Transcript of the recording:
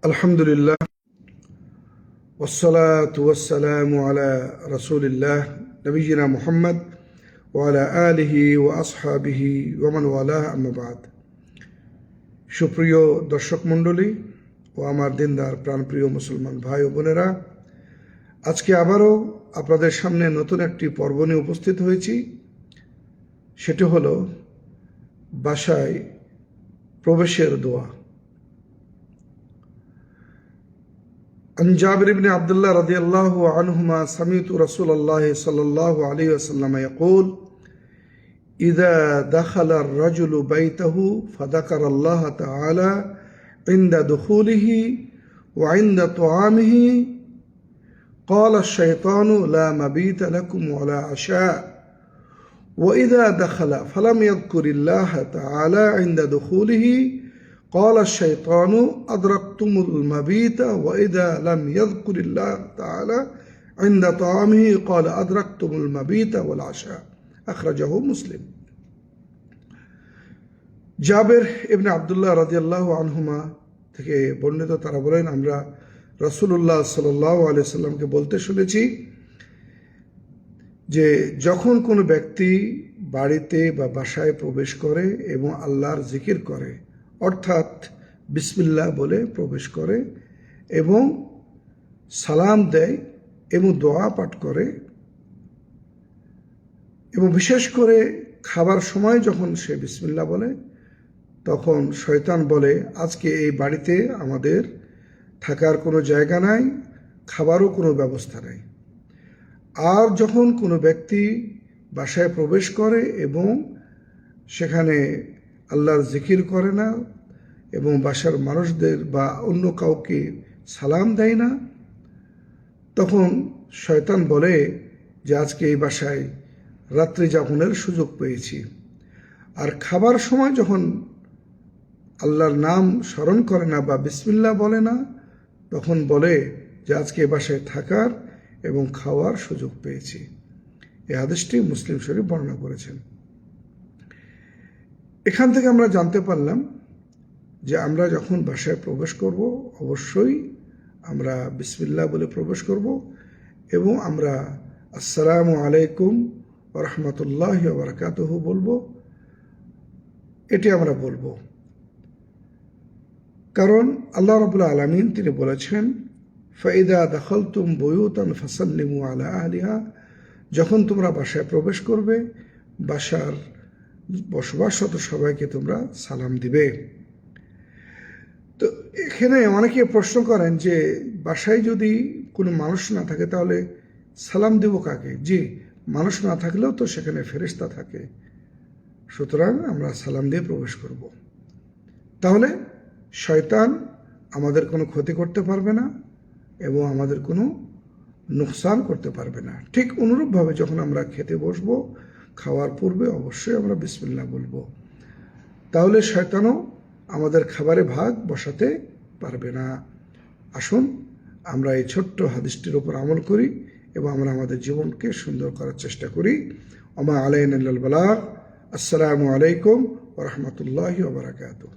আলহামদুলিল্লাহ ওয়াসসালাতু ওয়াসসালামু আলা রাসূলিল্লাহ নবিয়িনা মুহাম্মদ ওয়া আলা আলিহি ওয়া আসহাবিহি ওয়া মান ওয়ালাহ, আম্মা বাদ। সুপ্রিয় দর্শক মণ্ডলী ও আমার দিনদার প্রাণপ্রিয় মুসলমান ভাই ও বোনেরা, আজকে আবারও আপনাদের সামনে নতুন একটি পর্ব নিয়ে উপস্থিত হয়েছি। সেটি হলো বাসায় প্রবেশের দোয়া। عن جابر بن عبد الله رضي الله عنهما سمعت رسول الله صلى الله عليه وسلم يقول: إذا دخل الرجل بيته فذكر الله تعالى عند دخوله وعند طعامه قال الشيطان لا مبيت لكم ولا عشاء، وإذا دخل فلم يذكر الله تعالى عند دخوله قال الشيطان أدركتم المبيت، وإذا لم يذكر الله تعالى عند طعامه قال أدركتم المبيت والعشاء، أخرجه مسلم। জাবের ইবনে আব্দুল্লাহ রাদিয়াল্লাহু আনহুমা থেকে বর্ণিত, তারা বলেন, আমরা রাসূলুল্লাহ সাল্লাল্লাহু আলাইহি সাল্লামকে বলতে শুনেছি যে যখন কোনো ব্যক্তি বাড়িতে বা বাসায় প্রবেশ করে এবং আল্লাহর জিকির করে, অর্থাৎ বিসমিল্লাহ বলে প্রবেশ করে এবং সালাম দেয় এবং দোয়া পাঠ করে, এবং বিশেষ করে খাবার সময় যখন সে বিসমিল্লাহ বলে, তখন শয়তান বলে, আজকে এই বাড়িতে আমাদের থাকার কোনো জায়গা নাই, খাবারও কোনো ব্যবস্থা নাই। আর যখন কোনো ব্যক্তি বাসায় প্রবেশ করে এবং সেখানে আল্লাহর জিকির করে না এবং বাসার মানুষদের বা অন্য কাউকে সালাম দেয় না, তখন শয়তান বলে যে আজকে এই বাসায় রাত্রি যাপনের সুযোগ পেয়েছি। আর খাবার সময় যখন আল্লাহর নাম স্মরণ করে না বা বিসমিল্লাহ বলে না, তখন বলে যে আজকে এই বাসায় থাকার এবং খাওয়ার সুযোগ পেয়েছি। এই হাদিসটি মুসলিম শরীফ বর্ণনা করেছেন। এখান থেকে আমরা জানতে পারলাম যে আমরা যখন বাসায় প্রবেশ করব, অবশ্যই আমরা বিসমিল্লাহ বলে প্রবেশ করব এবং আমরা আসসালামু আলাইকুম ওয়া রাহমাতুল্লাহি ওয়া বারাকাতুহু বলবো। এটি আমরা বলবো, কারণ আল্লাহ রাব্বুল আলামিন তিনি বলেছেন, ফাইদা দাখালতুম বুয়ুতান ফাসাল্লিমু আলা আহলিহা, যখন তোমরা বাসায় প্রবেশ করবে, বাসার বসবাসরত সবাইকে তোমরা সালাম দিবে। তো এখানে অনেকে প্রশ্ন করেন যে বাসায় যদি কোনো মানুষ না থাকে তাহলে সালাম দেব কাকে? জি, মানুষ না থাকলেও তো সেখানে ফেরেশতা থাকে, সুতরাং আমরা সালাম দিয়ে প্রবেশ করব। তাহলে শয়তান আমাদের কোনো ক্ষতি করতে পারবে না এবং আমাদের কোনো নুকসান করতে পারবে না। ঠিক অনুরূপভাবে যখন আমরা খেতে বসবো, খাওয়ার পূর্বে অবশ্যই আমরা বিসমিল্লাহ বলবো, তাহলে শয়তানও আমাদের খাবারে ভাগ বসাতে পারবে না। আসুন আমরা এই ছোট্ট হাদিসটির উপর আমল করি এবং আমরা আমাদের জীবনকে সুন্দর করার চেষ্টা করি। ওমা আলাইনা ইল্লাল বালাগ। আসসালামু আলাইকুম ওয়া রাহমাতুল্লাহি ওয়া বারাকাতুহু।